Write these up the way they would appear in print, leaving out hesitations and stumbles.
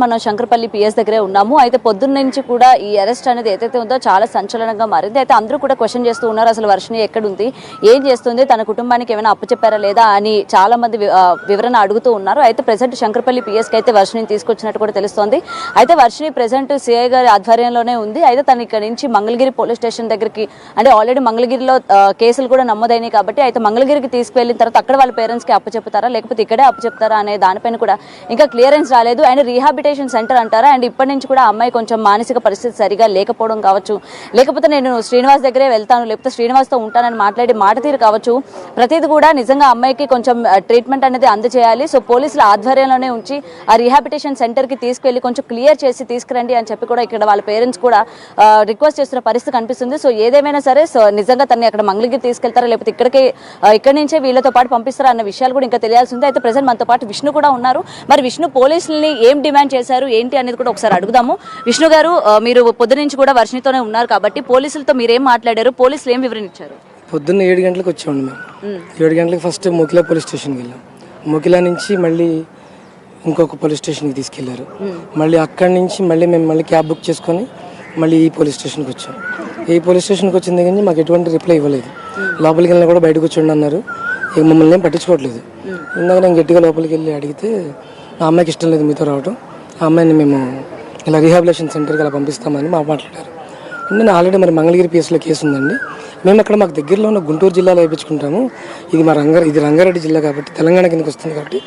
మనం శంకరపల్లి పిఎస్ దగ్గరే ఉన్నాము. అయితే పొద్దున్న నుంచి కూడా ఈ అరెస్ట్ అనేది ఏదైతే ఉందో చాలా సంచలనంగా మారింది. అయితే అందరూ కూడా క్వశ్చన్ చేస్తూ ఉన్నారు, అసలు వర్షిణి ఎక్కడుంది, ఏం చేస్తుంది, తన కుటుంబానికి ఏమైనా అప్పచెప్పారా లేదా అని చాలా మంది వివరణ అడుగుతూ ఉన్నారు. అయితే ప్రెసెంట్ శంకరపల్లి పిఎస్కి అయితే వర్షిణిని తీసుకొచ్చినట్టు కూడా తెలుస్తోంది. అయితే వర్షిణి ప్రెసెంట్ సిఐ గారి ఆధ్వర్యంలోనే ఉంది. అయితే తను ఇక్కడ నుంచి మంగళగిరి పోలీస్ స్టేషన్ దగ్గరికి, అంటే ఆల్రెడీ మంగళగిరిలో కేసులు కూడా నమోదైనాయి కాబట్టి అయితే మంగళగిరికి తీసుకువెళ్ళిన తర్వాత అక్కడ వాళ్ళ పేరెంట్స్కి అప్పచెప్తారా లేకపోతే ఇక్కడే అప్పచెప్తారా అనే దానిపైన కూడా ఇంకా క్లియరెన్స్ రాలేదు. అండ్ రీహాబిటేషన్ సెంటర్ అంటారా, అండ్ ఇప్పటి నుంచి కూడా అమ్మాయి కొంచెం మానసిక పరిస్థితి సరిగా లేకపోవడం కావచ్చు, లేకపోతే నేను శ్రీనివాస్ దగ్గరే వెళ్తాను లేకపోతే శ్రీనివాస్తో ఉంటానని మాట్లాడి మాట తీరు కావచ్చు, ప్రతిదీ కూడా నిజంగా అమ్మాయికి కొంచెం ట్రీట్మెంట్ అనేది అందజేయాలి. సో పోలీసుల ఆధ్వర్యంలోనే ఉంచి ఆ రీహాబిటేషన్ సెంటర్కి తీసుకెళ్లి కొంచెం క్లియర్ చేసి తీసుకురండి అని చెప్పి కూడా ఇక్కడ వాళ్ళ పేరెంట్స్ కూడా రిక్వెస్ట్ చేస్తున్న పరిస్థితి కనిపిస్తుంది. సో ఏదేమైనా సరే సో నిజంగా తనని అక్కడ మంగళగిరి తీసుకెళ్తారా లేకపోతే ఇక్కడి నుంచే వీళ్ళతో పాటు పంపిస్తారా అన్న విషయాలు కూడా ఇంకా తెలియాల్సి ఉంది. అయితే ప్రెసెంట్ మనతో పాటు విష్ణు కూడా ఉన్నారు. మరి విష్ణు పోలీసుల్ని ఏం డిమాండ్ చేశారు ఏంటి అనేది కూడా ఒకసారి అడుగుదాము. విష్ణు గారు, మీరు పొద్దు నుంచి కూడా వర్షిణితోనే ఉన్నారు కాబట్టి పోలీసులతో మీరేం మాట్లాడారు, పోలీసులు ఏం వివరణ ఇచ్చారు? పొద్దున్న 7 గంటలకు వచ్చామండి మేము. 7 గంటలకు ఫస్ట్ మొకిలా పోలీస్ స్టేషన్కి వెళ్ళాం. మొకిలా నుంచి మళ్ళీ ఇంకొక పోలీస్ స్టేషన్కి తీసుకెళ్లారు. మళ్ళీ అక్కడి నుంచి మేము క్యాబ్ బుక్ చేసుకొని మళ్ళీ ఈ పోలీస్ స్టేషన్కి వచ్చాం. ఈ పోలీస్ స్టేషన్కి వచ్చింది కానీ మాకు ఎటువంటి రిప్లై ఇవ్వలేదు. లోపలికి వెళ్ళినా కూడా బయటకు వచ్చి అన్నారు, ఇక మమ్మల్ని ఏం పట్టించుకోవట్లేదు. ఇందాక నేను గట్టిగా లోపలికి వెళ్ళి అడిగితే ఆ అమ్మాయికి ఇష్టం లేదు మీతో రావడం, ఆ అమ్మాయిని మేము ఇలా రీహాబిలేషన్ సెంటర్కి అలా పంపిస్తామని మాట్లాడారు. నేను ఆల్రెడీ మరి మంగళగిరి పిఎస్లో కేసు ఉందండి, మేము అక్కడ మాకు దగ్గరలో ఉన్న గుంటూరు జిల్లాలో వేయించుకుంటాము, ఇది రంగారెడ్డి జిల్లా కాబట్టి తెలంగాణ కిందకి వస్తుంది కాబట్టి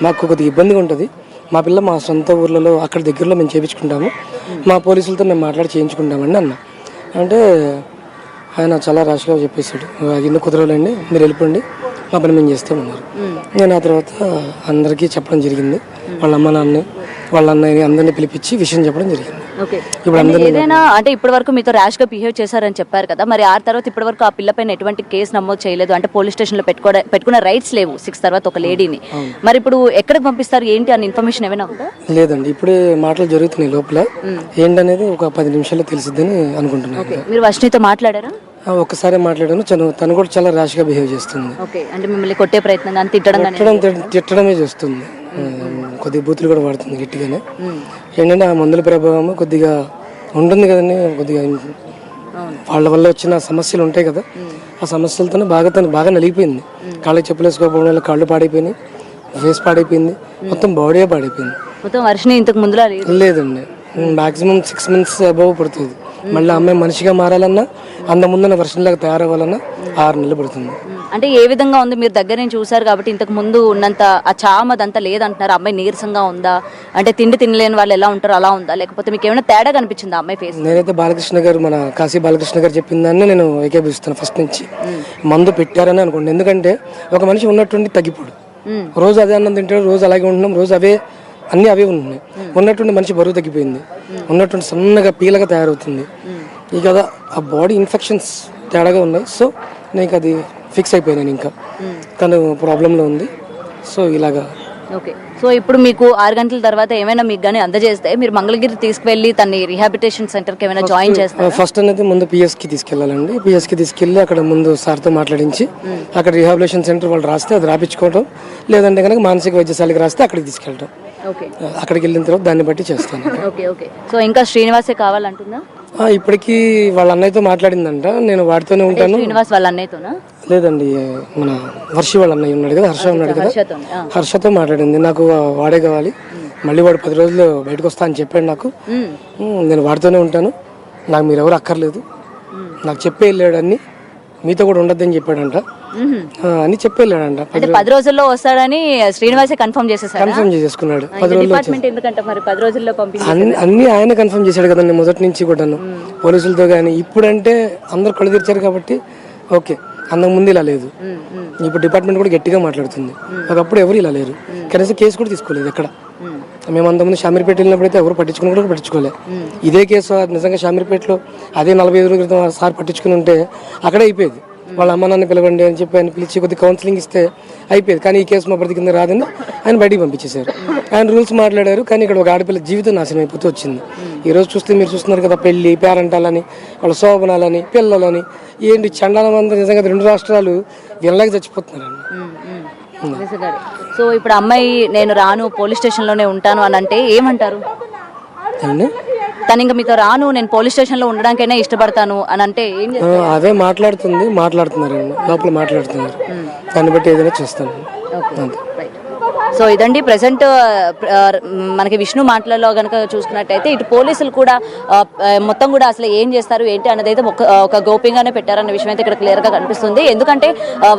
మాకు కొద్దిగా ఇబ్బందిగా ఉంటుంది, మా పిల్ల మా సొంత ఊర్లలో అక్కడ దగ్గరలో మేము చేయించుకుంటాము, మా పోలీసులతో మేము మాట్లాడి చేయించుకుంటామండి అన్న. అంటే ఆయన చాలా రాష్గా చెప్పేశాడు, ఎన్నో కుదరలేండి మీరు వెళ్ళిపోండి, మా పని మేము చేస్తామన్నారు. నేను ఆ తర్వాత అందరికీ చెప్పడం జరిగింది, వాళ్ళ అమ్మ నాన్న వాళ్ళ అన్నయ్యని అందరినీ పిలిపించి విషయం చెప్పడం జరిగింది. ఇప్పుడు ఏదైనా అంటే ఇప్పటి వరకు మీతో ర్యాష్ గా బిహేవ్ చేశారని చెప్పారు కదా, మరి ఆ తర్వాత ఇప్పటి వరకు ఆ పిల్లపైన ఎటువంటి కేసు నమోదు చేయలేదు, అంటే పోలీస్ స్టేషన్ లో పెట్టుకున్న రైట్స్ లేవు 6 తర్వాత ఒక లేడీని, మరి ఇప్పుడు ఎక్కడికి పంపిస్తారు ఏంటి అన్న ఇన్ఫర్మేషన్ ఏమైనా ఉందా? లేదండి, ఇప్పుడే మాటలు జరుగుతున్నాయి లోపల, ఏంటనేది ఒక 10 నిమిషాల్లో తెలిసిద్దని అనుకుంటున్నాను. మీరు వర్షిణితో మాట్లాడారా? ఒక్కసారి మాట్లాడాను, తను కూడా చాలా ర్యాష్ గా బిహేవ్ చేస్తుంది. అంటే మిమ్మల్ని కొట్టే ప్రయత్నం తిట్టడమే చేస్తుంది, కొద్దిగా బూతులు కూడా వాడుతుంది గట్టిగానే. ఏంటంటే ఆ మందుల ప్రభావం కొద్దిగా ఉంటుంది కదండి, కొద్దిగా వాళ్ళ వల్ల వచ్చిన సమస్యలు ఉంటాయి కదా, ఆ సమస్యలతోనే తను బాగా నలిగిపోయింది. కాళ్ళకి చెప్పులు వేసుకోకపోవడం వల్ల కాళ్ళు పాడైపోయినాయి, ఫేస్ పాడైపోయింది, మొత్తం బాడీ పాడైపోయింది. మొత్తం వర్షిణి ఇంతకు ముందులా లేదండి, మాక్సిమం 6 months అబవ్ పడుతుంది. మళ్ళీ అమ్మాయి మనిషిగా మారాలన్నా అంతకుముందున్న వర్షంలాగా తయారవ్వాలన్నా 6 నెలలు పడుతుంది. అంటే ఏ విధంగా ఉంది, మీరు దగ్గర నుంచి చూసారు కాబట్టి ఇంతకు ముందు ఉన్నంత ఆ చామదంతా లేదంటున్నారు, అమ్మాయి నీరసంగా ఉందా, అంటే తిండి తినలేని వాళ్ళు ఎలా ఉంటారో అలా ఉందా, లేకపోతే మీకు ఏమైనా తేడా కనిపించిందా అమ్మాయి ఫేస్? నేనైతే బాలకృష్ణ గారు, మన కాశీ బాలకృష్ణ గారు చెప్పిన దాన్ని నేను ఏకీభవిస్తాను. ఫస్ట్ నుంచి మందు పెట్టారని అనుకోండి, ఎందుకంటే ఒక మనిషి ఉన్నట్టుండి తగ్గిపోడు, రోజు అదే అన్నం తింటాడు, రోజు అలాగే ఉంటున్నాం, రోజు అవే ఉంటున్నాయి, ఉన్నటువంటి మనిషి బరువు తగ్గిపోయింది, ఉన్నటువంటి సన్నగా పీలగా తయారవుతుంది. ఈ కదా ఆ బాడీ ఇన్ఫెక్షన్స్ తేడాగా ఉన్నాయి. సో నీకు అది ఫిక్స్ అయిపోయినాను, ఇంకా తను ప్రాబ్లంలో ఉంది. సో ఇలాగా ఓకే. సో ఇప్పుడు మీకు 6 గంటల తర్వాత ఏమైనా మీకు కానీ అందజేస్తే మీరు మంగళగిరి తీసుకువెళ్ళి తన రీహాబిటేషన్ సెంటర్కి ఏమైనా జాయిన్ చేస్తారు? ఫస్ట్ అనేది ముందు పిఎస్కి తీసుకెళ్ళాలండి, పిఎస్కి తీసుకెళ్ళి అక్కడ ముందు సార్తో మాట్లాడించి అక్కడ రీహాబిలేషన్ సెంటర్ వాళ్ళు రాస్తే అది రాపించుకోవడం, లేదంటే కనుక మానసిక వైద్యశాలకి రాస్తే అక్కడికి తీసుకెళ్ళడం. అక్కడికి వెళ్ళిన తర్వాత దాన్ని బట్టి చేస్తాను. సో ఇంకా శ్రీనివాసే కావాలంటుందా? ఇప్పటికీ వాళ్ళ అన్నయ్యతో మాట్లాడిందంట, నేను వాడితోనే ఉంటాను. శ్రీనివాస్ వాళ్ళ అన్నయ్యతోనా? లేదండి, మన వర్షి వాళ్ళ అన్నయ్య ఉన్నాడు కదా, హర్ష ఉన్నాడు కదా, హర్షతో మాట్లాడింది. నాకు వాడే కావాలి, మళ్ళీ వాడు 10 రోజులు బయటకు వస్తా అని చెప్పాడు నాకు, నేను వాడితోనే ఉంటాను, నాకు మీరు ఎవరు అక్కర్లేదు, నాకు చెప్పే వెళ్ళాడు అన్ని, మీతో కూడా ఉండద్దని చెప్పాడంట అని చెప్పి వెళ్ళాడంట. 10 రోజుల్లో వస్తాడని శ్రీనివాసే కన్ఫర్మ్ చేసేసుకున్నాడు. 10 రోజుల్లో అన్ని ఆయన కన్ఫర్మ్ చేశాడు కదండి మొదటి నుంచి కూడాను పోలీసులతో. కానీ ఇప్పుడంటే అందరు కళ్ళు తెరిచారు కాబట్టి ఓకే, అంతకు ముందు ఇలా లేదు. ఇప్పుడు డిపార్ట్మెంట్ కూడా గట్టిగా మాట్లాడుతుంది, ఒకప్పుడు ఎవరు ఇలా లేరు, కనీసం కేసు కూడా తీసుకోలేదు ఎక్కడ. మేము అంతకుముందు షామీర్పేట వెళ్ళినప్పుడు అయితే ఎవరు పట్టించుకోలే. ఇదే కేసు నిజంగా షామీర్పేటలో అదే 45 రోజుల క్రితం సార్ పట్టించుకుని ఉంటే అక్కడే అయిపోయేది. వాళ్ళ అమ్మ నాన్న పిలవండి అని చెప్పి ఆయన పిలిచి కొద్దిగా కౌన్సిలింగ్ ఇస్తే అయిపోయేది. కానీ ఈ కేసు మా ప్రతి కింద రాదని ఆయన బయటికి పంపించేశారు. ఆయన రూల్స్ మాట్లాడారు, కానీ ఇక్కడ ఒక ఆడపిల్ల జీవితం నాశనం అయిపోతూ వచ్చింది. ఈరోజు చూస్తే మీరు చూస్తున్నారు కదా, పెళ్లి పేరెంటాలని, వాళ్ళ శోభనాలని, పిల్లలని, ఏంటి చండాలం అంతా. నిజంగా 2 రాష్ట్రాలు వీళ్ళకి చచ్చిపోతున్నారండి. సో ఇప్పుడు అమ్మాయి నేను రాను పోలీస్ స్టేషన్లోనే ఉంటాను అని అంటే ఏమంటారు? అండి తను ఇంకా మీతో రాను నేను పోలీస్ స్టేషన్లో ఉండడానికైనా ఇష్టపడతాను అని అంటే ఏం చేస్తారు? అవే మాట్లాడుతున్నారు లోపల మాట్లాడుతున్నారు. దాన్ని బట్టి ఏదైనా చేస్తాను అంతే. సో ఇదండి ప్రెసెంట్ మనకి విష్ణు మాటలలో కనుక చూసుకున్నట్టయితే ఇటు పోలీసులు కూడా మొత్తం కూడా అసలు ఏం చేస్తారు ఏంటి అన్నది అయితే ఒక గోప్యంగానే పెట్టారన్న విషయం అయితే ఇక్కడ క్లియర్ గా కనిపిస్తుంది. ఎందుకంటే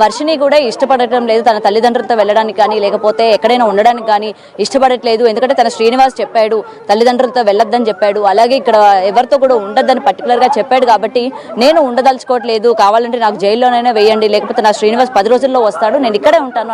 వర్షిని కూడా ఇష్టపడటం లేదు తన తల్లిదండ్రులతో వెళ్ళడానికి కానీ లేకపోతే ఎక్కడైనా ఉండడానికి కానీ ఇష్టపడట్లేదు. ఎందుకంటే తన శ్రీనివాస్ చెప్పాడు తల్లిదండ్రులతో వెళ్ళొద్దని చెప్పాడు, అలాగే ఇక్కడ ఎవరితో కూడా ఉండొద్దని పర్టికులర్ గా చెప్పాడు. కాబట్టి నేను ఉండదలుచుకోవట్లేదు, కావాలంటే నాకు జైల్లోనైనా వేయండి, లేకపోతే నా శ్రీనివాస్ 10 రోజుల్లో వస్తాడు, నేను ఇక్కడే ఉంటాను